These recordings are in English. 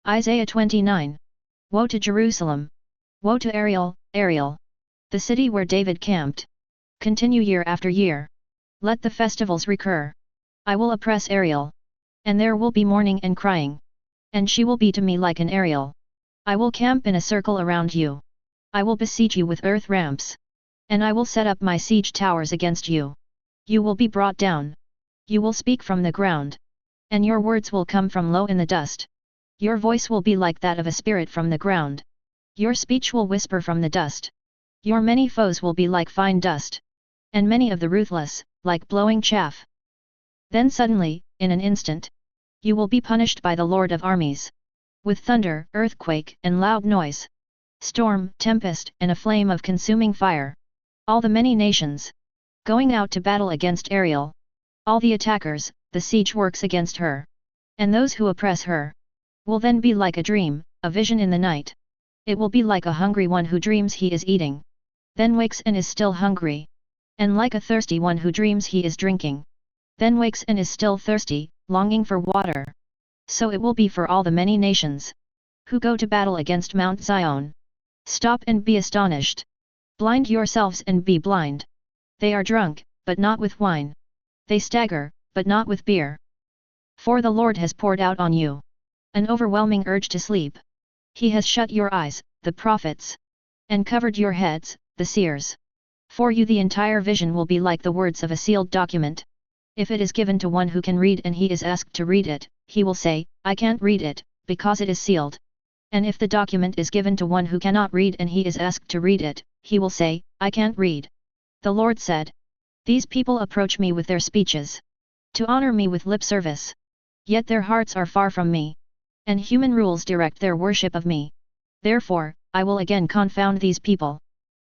Isaiah 29. Woe to Jerusalem! Woe to Ariel, Ariel! The city where David camped. Continue year after year. Let the festivals recur. I will oppress Ariel. And there will be mourning and crying. And she will be to me like an Ariel. I will camp in a circle around you. I will besiege you with earth ramps. And I will set up my siege towers against you. You will be brought down. You will speak from the ground. And your words will come from low in the dust. Your voice will be like that of a spirit from the ground. Your speech will whisper from the dust. Your many foes will be like fine dust. And many of the ruthless, like blowing chaff. Then suddenly, in an instant, you will be punished by the Lord of armies. With thunder, earthquake, and loud noise. Storm, tempest, and a flame of consuming fire. All the many nations. Going out to battle against Ariel. All the attackers, the siege works against her. And those who oppress her. Will then be like a dream, a vision in the night. It will be like a hungry one who dreams he is eating. Then wakes and is still hungry. And like a thirsty one who dreams he is drinking. Then wakes and is still thirsty, longing for water. So it will be for all the many nations. Who go to battle against Mount Zion. Stop and be astonished. Blind yourselves and be blind. They are drunk, but not with wine. They stagger, but not with beer. For the Lord has poured out on you an overwhelming urge to sleep. He has shut your eyes, the prophets. And covered your heads, the seers. For you the entire vision will be like the words of a sealed document. If it is given to one who can read and he is asked to read it, he will say, I can't read it, because it is sealed. And if the document is given to one who cannot read and he is asked to read it, he will say, I can't read. The Lord said, these people approach me with their speeches. To honor me with lip service. Yet their hearts are far from me. And human rules direct their worship of me. Therefore, I will again confound these people.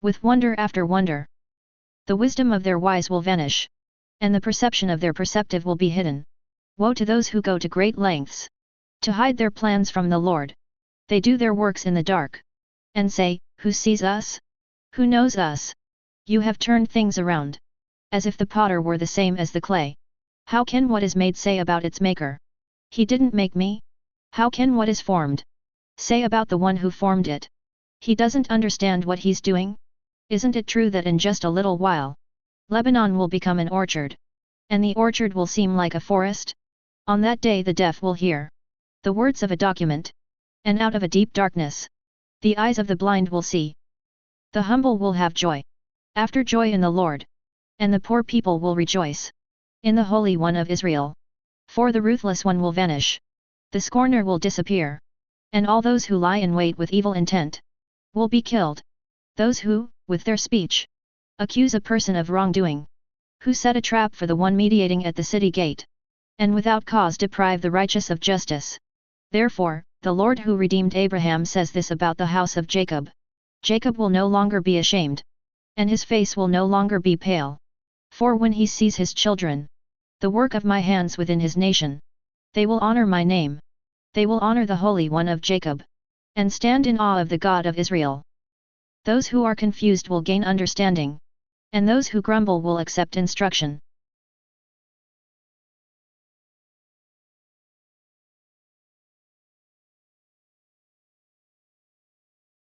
With wonder after wonder. The wisdom of their wise will vanish. And the perception of their perceptive will be hidden. Woe to those who go to great lengths. To hide their plans from the Lord. They do their works in the dark. And say, who sees us? Who knows us? You have turned things around. As if the potter were the same as the clay. How can what is made say about its maker? He didn't make me? How can what is formed say about the one who formed it? He doesn't understand what he's doing? Isn't it true that in just a little while, Lebanon will become an orchard? And the orchard will seem like a forest? On that day the deaf will hear the words of a document. And out of a deep darkness, the eyes of the blind will see. The humble will have joy. After joy in the Lord. And the poor people will rejoice in the Holy One of Israel. For the ruthless one will vanish. The scorner will disappear. And all those who lie in wait with evil intent will be killed. Those who, with their speech, accuse a person of wrongdoing. Who set a trap for the one mediating at the city gate. And without cause deprive the righteous of justice. Therefore, the Lord who redeemed Abraham says this about the house of Jacob. Jacob will no longer be ashamed. And his face will no longer be pale. For when he sees his children, the work of my hands within his nation, they will honor my name. They will honor the Holy One of Jacob. And stand in awe of the God of Israel. Those who are confused will gain understanding. And those who grumble will accept instruction.